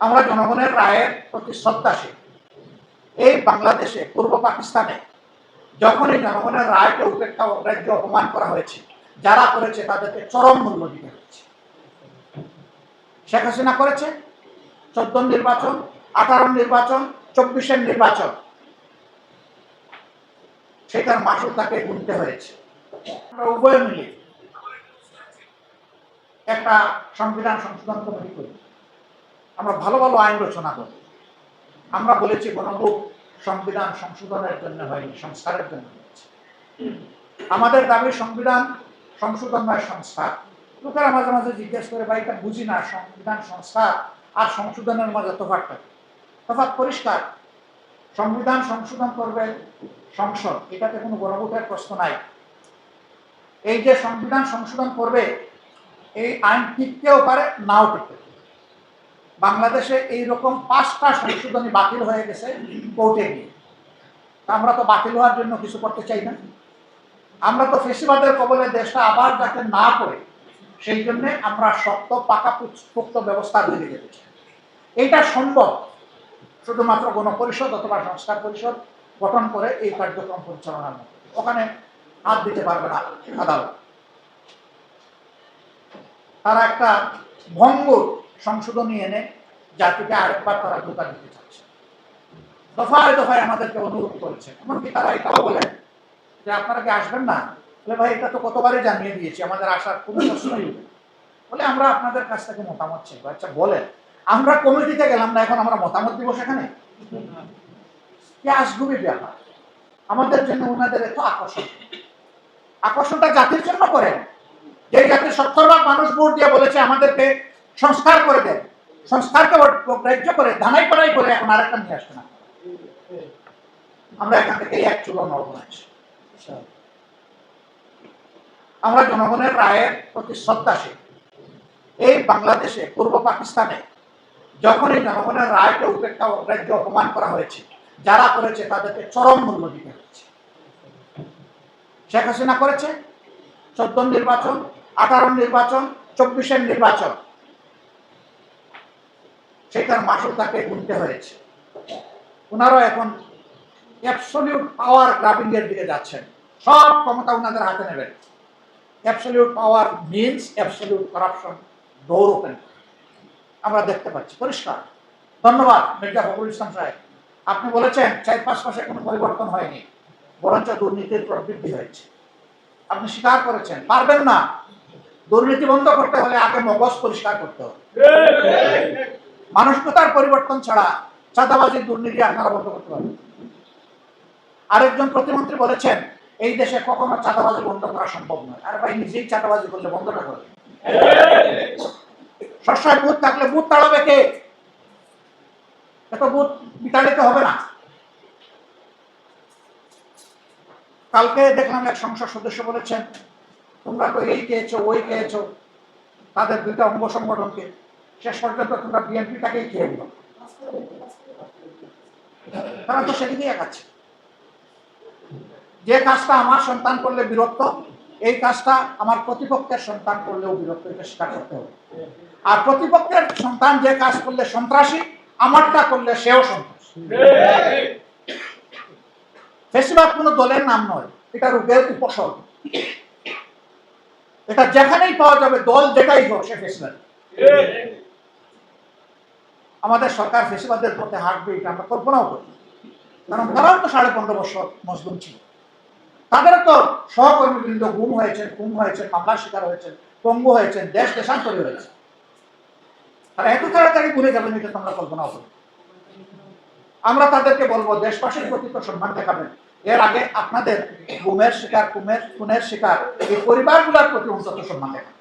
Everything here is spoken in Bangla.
আমরা জনগণের রায়ের প্রতি শ্রদ্ধাশীল। এই বাংলাদেশে পূর্ব পাকিস্তানে যখন এই জনগণের রায়কে উপেক্ষা অগ্রাহ্য অপমান করা হয়েছে, যারা করেছে তাদেরকে চরম মূল্য দিতে হয়েছে। শেখ হাসিনা করেছে 14 নির্বাচন, 18 নির্বাচন, 24 নির্বাচন, সেটার মাসুল তাকে গুনতে হয়েছে। আমরা উভয় মিলে একটা সংবিধান সংশোধন কমিটি করি, আমরা ভালো ভালো আইন রচনা করি। আমরা বলেছি গণভোট সংবিধান সংশোধনের জন্য হয়নি, সংস্কারের জন্য হয়েছে। আমাদের দাবি সংবিধান সংশোধন নয় সংস্কার। লোকেরা মাঝে মাঝে জিজ্ঞেস করে, ভাই এটা বুঝি না, সংবিধান সংস্কার আর সংশোধনের মাঝে তফাৎটা। তফাৎ পরিষ্কার। সংবিধান সংশোধন করবে সংসদ, এটাতে কোনো গণভোটের প্রশ্ন নাই। এই যে সংবিধান সংশোধন করবে, এই আইন টিকতেও পারে, নাও টিকতে পারে। বাংলাদেশে এইরকম 5টা সংশোধনী বাতিল হয়ে গেছে কোর্টে গিয়ে। আমরা তো বাতিল হওয়ার জন্য কিছু করতে চাই না। আমরা তো ফেসিবাদের কবলে দেশটা আবার যাতে না পড়ে, সেই জন্য আমরা শক্ত পাকাপোক্ত ব্যবস্থার দিকে যেতে চাই। এইটা সম্ভব শুধুমাত্র গণপরিষদ অথবা সংস্কার পরিষদ গঠন করে এই কার্যক্রম পরিচালনার মধ্যে। ওখানে হাত দিতে পারবে না আদালত। তারা একটা ভঙ্গুর সংশোধনী এনে জাতিকে আরেকবার তারা ধোঁকা দিতে চাচ্ছে। দফায় দফায় আমাদেরকে অনুরোধ করেছে, এমনকি তারা এটাও বলে যে আপনারা কি আসবেন না? বলে ভাই এটা তো কতবারই জানিয়ে দিয়েছি, আমাদের আসার কোনো প্রশ্নই নেই। বলে আমরা আপনাদের কাছ থেকে মতামত চাইব। আচ্ছা বলেন, আমরা কমিটিতে গেলাম না, এখন আমরা মতামত দিব সেখানে? কি আসগুবি ব্যাপার। আমাদের জন্য ওনাদের এত আকর্ষণ, আকর্ষণটা জাতির জন্য করেন। যে জাতির 70% মানুষ ভোট দিয়ে বলেছে আমাদেরকে সংস্কার করে দেন, সংস্কারকে গ্রাহ্য করে ধানাই পাড়াই করে এখন আরেকটা নিয়ে আসবে না। আমরা এখান থেকে এক চুলো নড়ব না। আমরা জনগণের রায়ের প্রতি শ্রদ্ধাশীল। এই বাংলাদেশে পূর্ব পাকিস্তানে যখন এই জনগণের রায়কে উপেক্ষা অগ্রাহ্য অপমান করা হয়েছে, যারা করেছে তাদেরকে চরম মূল্য দিতে হয়েছে। শেখ হাসিনা করেছে 14 নির্বাচন, 18 নির্বাচন, 24 নির্বাচন, সেটার মাসুল তাকে গুনতে হয়েছে। ওনারাও এখন অ্যাবসলিউট পাওয়ার গ্রাবিং এর দিকে যাচ্ছেন। সব ক্ষমতা ওনাদের হাতে নেবেন। অ্যাবসলিউট পাওয়ার means absolute corruption, door open আমরা দেখতে পাচ্ছি পরিষ্কার। ধন্যবাদ মির্জা ফখরুল ইসলাম সাহেব, আপনি বলেছেন 4-5 মাসে কোনো পরিবর্তন হয়নি, বরঞ্চ দুর্নীতির প্রবৃদ্ধি হয়েছে। আপনি স্বীকার করেছেন। পারবেন না। দুর্নীতি বন্ধ করতে হলে আগে মগজ পরিষ্কার করতে হবে। মানসিকতার পরিবর্তন ছাড়া চাঁদাবাজি দুর্নীতি আপনারা বন্ধ করতে পারবেন। আরেকজন প্রতিমন্ত্রী বলেছেন এই দেশে কখনো চাঁদাবাজি বন্ধ করা সম্ভব নয়। আর ভাই নিজেই চাঁদাবাজি করলে বন্ধটা করে। সবসময় বুথ থাকলে বুথ তাড়াবে কে? এত বুথ বিতাড়িত হবে না। কালকে দেখলাম এক সংসদ সদস্য বলেছেন তোমরা তো এই খেয়েছো ওই খেয়েছো, তাদের 2টা অঙ্গ সংগঠনকে, শেষ পর্যন্ত তোমরা বিএনপিটাকেই খেয়ে দিল। তারা তো সেদিকেই একাচ্ছে। যে কাজটা আমার সন্তান করলে বিরক্ত, এই কাজটা আমার প্রতিপক্ষের সন্তান করলেও বিরক্ত, এটা স্বীকার করতে হবে। আর প্রতিপক্ষের সন্তান যে কাজ করলে সন্ত্রাসী, আমারটা করলে সেও সন্ত্রাসী। ফেসিবাদ কোনো দলের নাম নয়, এটা রোগের উপসর্গ। এটা যেখানেই পাওয়া যাবে, দল যেটাই হোক, সে ফেসিবাদ। আমাদের সরকার ফেসিবাদের পথে হাঁটবে এটা আমরা কল্পনাও করি, কারণ তারাও তো 15.5 বছর মজলুম ছিল। তাদের তো সহকর্মীবৃন্দ গুম হয়েছেন, খুন হয়েছেন, মামলার শিকার হয়েছেন, পঙ্গু হয়েছেন, দেশ দেশান্তরী হয়েছে। তারা এত তাড়াতাড়ি ভুলে যাবেন এটা তোমরা কল্পনাও করি। আমরা তাদেরকে বলবো দেশবাসীর প্রতি তো সম্মান দেখাবেন। এর আগে আপনাদের গুমের শিকার, খুনের শিকার এই পরিবারগুলোর প্রতি অন্তত সম্মান দেখাবেন।